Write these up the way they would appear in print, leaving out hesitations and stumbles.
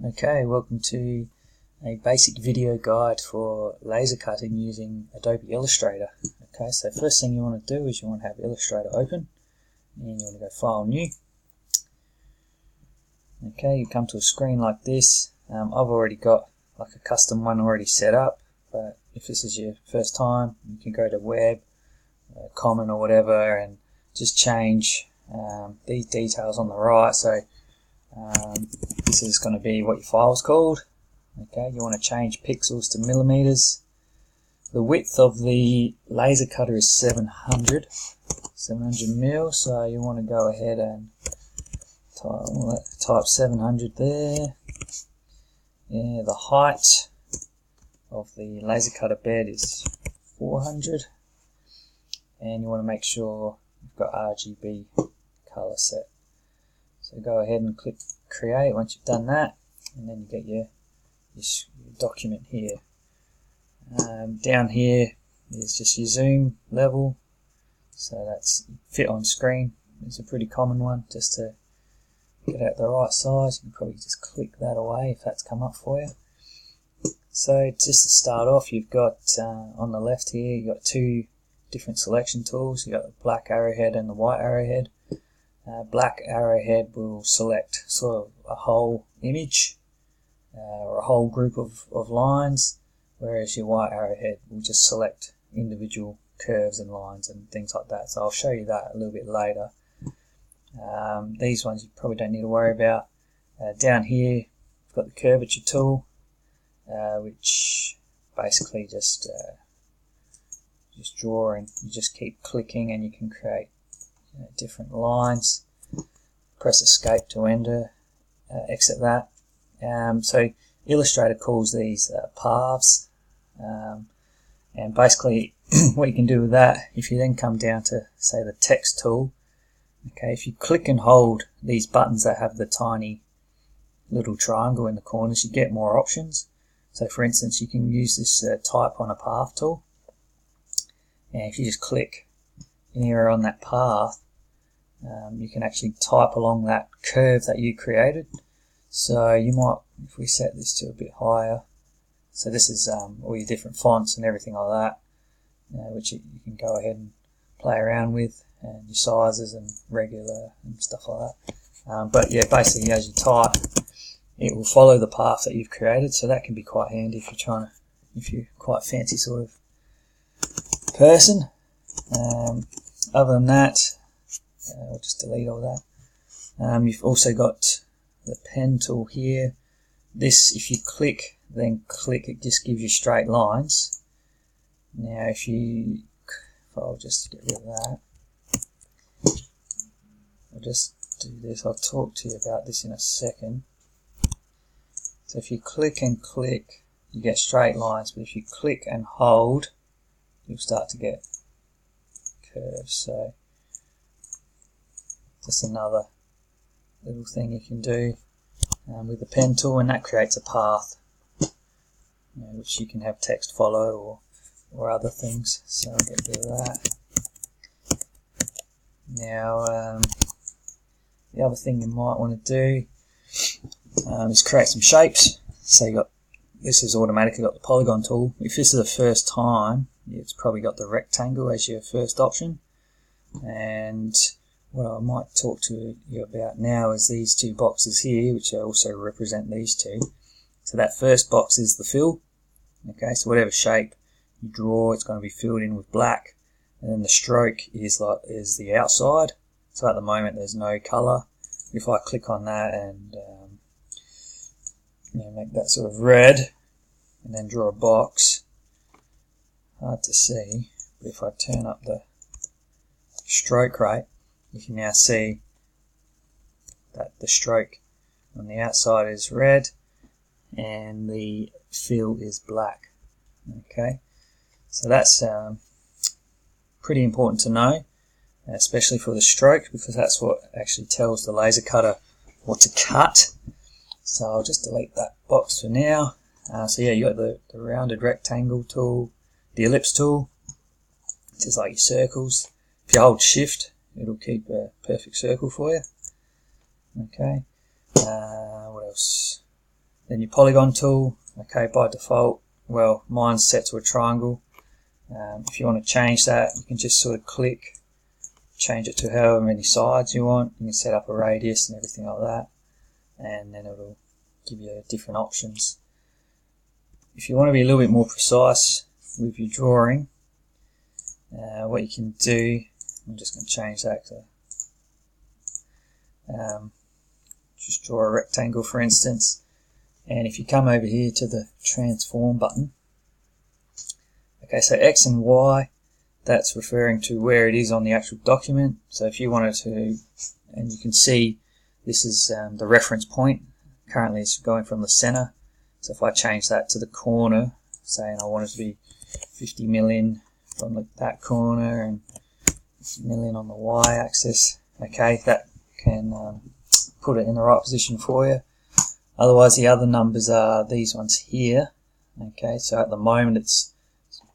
Okay, welcome to a basic video guide for laser cutting using Adobe Illustrator. Okay, so first thing you want to do is you want to have Illustrator open and you want to go File, New. Okay, you come to a screen like this. I've already got like a custom one already set up, but if this is your first time, you can go to Web, Common or whatever and just change these details on the right. So this is going to be what your file's called. Okay, you want to change pixels to millimeters. The width of the laser cutter is 700 mil, so you want to go ahead and type 700 there. Yeah, the height of the laser cutter bed is 400, and you want to make sure you've got RGB color set. So go ahead and click create once you've done that, and then you get your document here. Down here is just your zoom level, so that's fit on screen. It's a pretty common one, just to get out the right size. You can probably just click that away if that's come up for you. So just to start off, you've got on the left here, you've got two different selection tools. You've got the black arrowhead and the white arrowhead. Black arrowhead will select sort of a whole image or a whole group of lines, whereas your white arrowhead will just select individual curves and lines and things like that. So I'll show you that a little bit later. These ones you probably don't need to worry about. Down here we've got the curvature tool, which basically just draw, and you just keep clicking and you can create different lines. Press escape to enter, exit that. So Illustrator calls these paths, and basically what you can do with that, if you then come down to say the text tool, okay, if you click and hold these buttons that have the tiny little triangle in the corners, you get more options. So for instance, you can use this type on a path tool, and if you just click anywhere on that path, you can actually type along that curve that you created. So you might, if we set this to a bit higher, so this is all your different fonts and everything like that, which you can go ahead and play around with, and your sizes and regular and stuff like that. But yeah, basically as you type, it will follow the path that you've created, so that can be quite handy if you're quite fancy sort of person. Other than that, I'll just delete all that. You've also got the pen tool here. This, if you click, then click, it just gives you straight lines. Now if I'll just get rid of that. I'll just do this. I'll talk to you about this in a second. So if you click and click, you get straight lines, but if you click and hold, you'll start to get curves. So just another little thing you can do with the pen tool, and that creates a path, which you can have text follow or other things. So I'll get rid of that. Now the other thing you might want to do is create some shapes. So this is automatically got the Polygon tool. If this is the first time, it's probably got the rectangle as your first option. And what I might talk to you about now is these two boxes here, which also represent these two. So that first box is the fill. Okay, so whatever shape you draw, it's going to be filled in with black, and then the stroke is the outside. So at the moment there's no color. If I click on that and make that sort of red, and then draw a box, hard to see, but if I turn up the stroke rate, you can now see that the stroke on the outside is red and the fill is black. Okay, so that's pretty important to know, especially for the stroke, because that's what actually tells the laser cutter what to cut. So I'll just delete that box for now. So yeah, you got the rounded rectangle tool, the ellipse tool, just like your circles. If you hold shift, it'll keep a perfect circle for you. Okay, what else? Then your polygon tool, okay, by default, well, mine's set to a triangle. If you want to change that, you can just sort of click, change it to however many sides you want. You can set up a radius and everything like that, and then it'll give you different options. If you want to be a little bit more precise with your drawing, what you can do, I'm just going to change that to just draw a rectangle, for instance. And if you come over here to the transform button, okay, so X and Y, that's referring to where it is on the actual document. So if you wanted to, and you can see this is the reference point, currently it's going from the center. So if I change that to the corner, saying I want it to be 50 million from that corner and 50 million on the Y axis, okay, that can put it in the right position for you. Otherwise, the other numbers are these ones here. Okay, so at the moment it's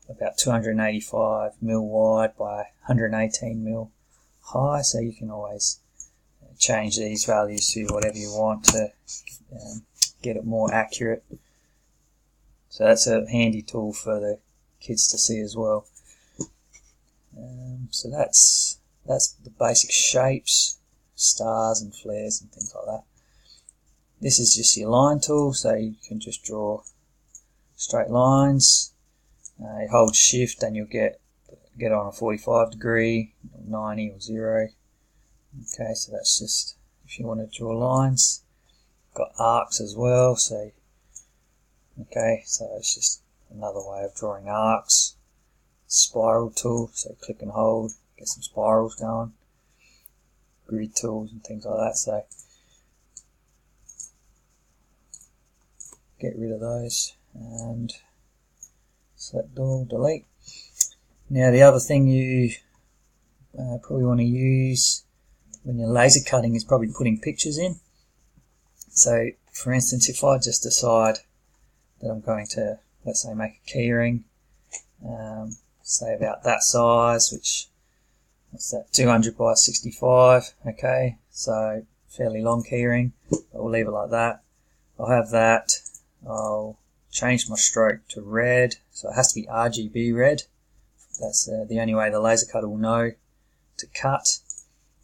about 285 mil wide by 118 mil high, so you can always change these values to whatever you want to get it more accurate. So that's a handy tool for the kids to see as well. So that's the basic shapes, stars and flares and things like that. This is just your line tool, so you can just draw straight lines. You hold shift and you'll get on a 45 degree, 90 or 0. Okay, so that's just if you want to draw lines. Got arcs as well, so okay, so it's just another way of drawing arcs. Spiral tool, so click and hold, get some spirals going. Grid tools and things like that, so get rid of those and select all, delete. Now the other thing you probably want to use when you're laser cutting is probably putting pictures in. So for instance, if I just decide that I'm going to, let's say, make a keyring, say about that size, which, what's that, 200 by 65, okay, so fairly long keyring, but we'll leave it like that. I'll have that. I'll change my stroke to red, so it has to be RGB red. That's the only way the laser cutter will know to cut,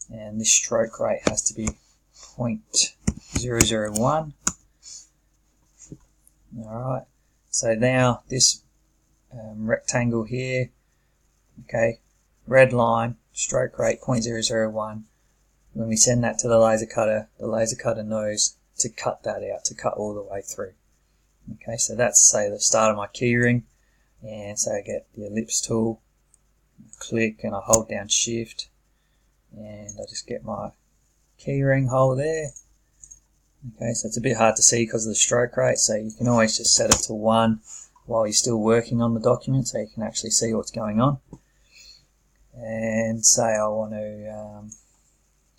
and this stroke rate has to be 0.001. Alright, so now this rectangle here, okay, red line, stroke rate 0.001. When we send that to the laser cutter knows to cut that out, to cut all the way through. Okay, so that's, say, the start of my keyring, and so I get the ellipse tool, click and I hold down shift, and I just get my keyring hole there. Okay, so it's a bit hard to see because of the stroke rate, so you can always just set it to 1 while you're still working on the document, so you can actually see what's going on. And say I want to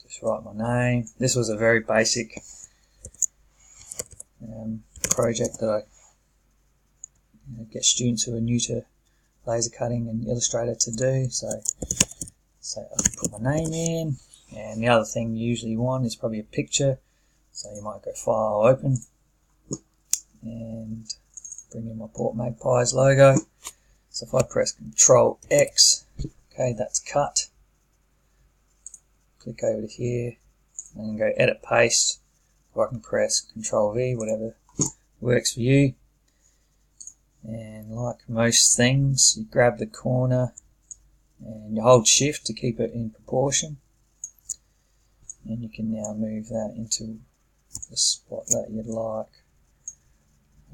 just write my name. This was a very basic project that I get students who are new to laser cutting and Illustrator to do. So I can put my name in, and the other thing you usually want is probably a picture. So you might go File, Open, and bring in my Port Magpies logo. So if I press Control X, okay, that's cut. Click over to here and go Edit Paste, or I can press Control V, whatever works for you. And like most things, you grab the corner and you hold shift to keep it in proportion, and you can now move that into the spot that you'd like.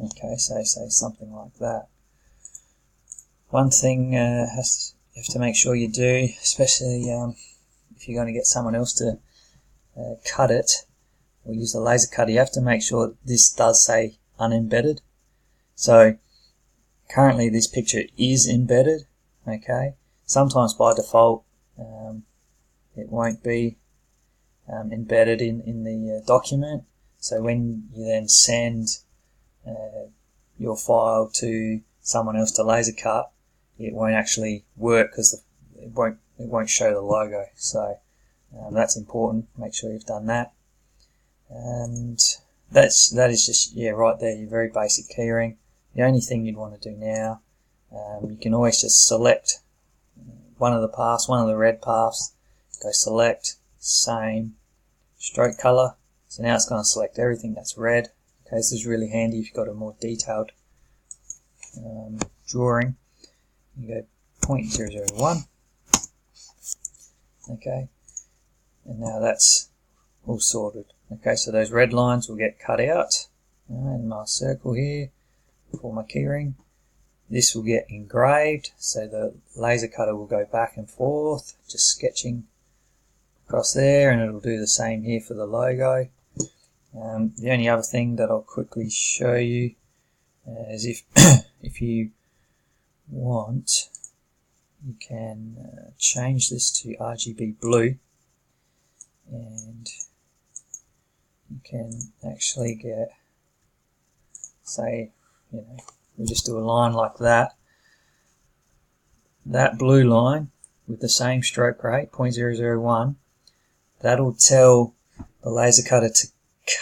Okay, so say something like that. One thing you have to make sure you do, especially if you're going to get someone else to cut it or use the laser cutter, you have to make sure this does say unembedded. So currently this picture is embedded, okay. Sometimes by default it won't be embedded in the document. So when you then send your file to someone else to laser cut, it won't actually work because it won't show the logo. So that's important. Make sure you've done that. And that is just, yeah, right there, your very basic keyring. The only thing you'd want to do now, you can always just select one of the paths, one of the red paths, go select, same, stroke color. So now it's going to select everything that's red. Okay, this is really handy if you've got a more detailed drawing. You go 0.001. Okay, and now that's all sorted. Okay, so those red lines will get cut out. And my circle here for my keyring. This will get engraved, so the laser cutter will go back and forth, just sketching across there, and it'll do the same here for the logo. The only other thing that I'll quickly show you is if you want, you can change this to RGB blue, and you can actually get, say, you know, we just do a line like that. That blue line with the same stroke rate, 0.001, that'll tell the laser cutter to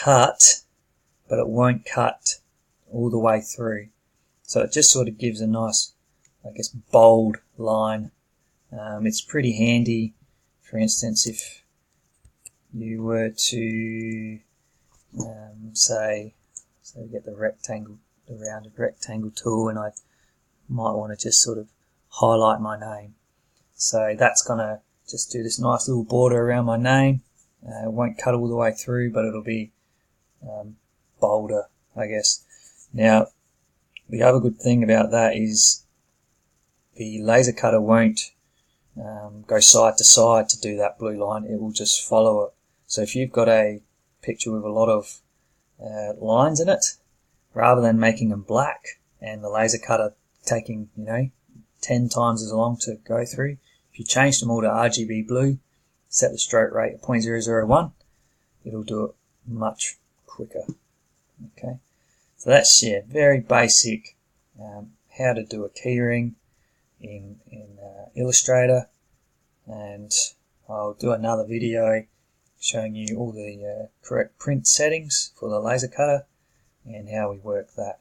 cut, but it won't cut all the way through. So it just sort of gives a nice, I guess, bold line. It's pretty handy, for instance, if you were to say we get the rectangle, the rounded rectangle tool, and I might want to just sort of highlight my name. So that's going to just do this nice little border around my name. It won't cut all the way through, but it'll be bolder, I guess. Now, the other good thing about that is the laser cutter won't go side to side to do that blue line. It will just follow it. So if you've got a picture with a lot of lines in it, rather than making them black and the laser cutter taking, 10 times as long to go through, if you change them all to RGB blue, set the stroke rate at 0.001, it'll do it much quicker. Okay, so that's, yeah, very basic how to do a keyring in Illustrator, and I'll do another video showing you all the correct print settings for the laser cutter and how we work that.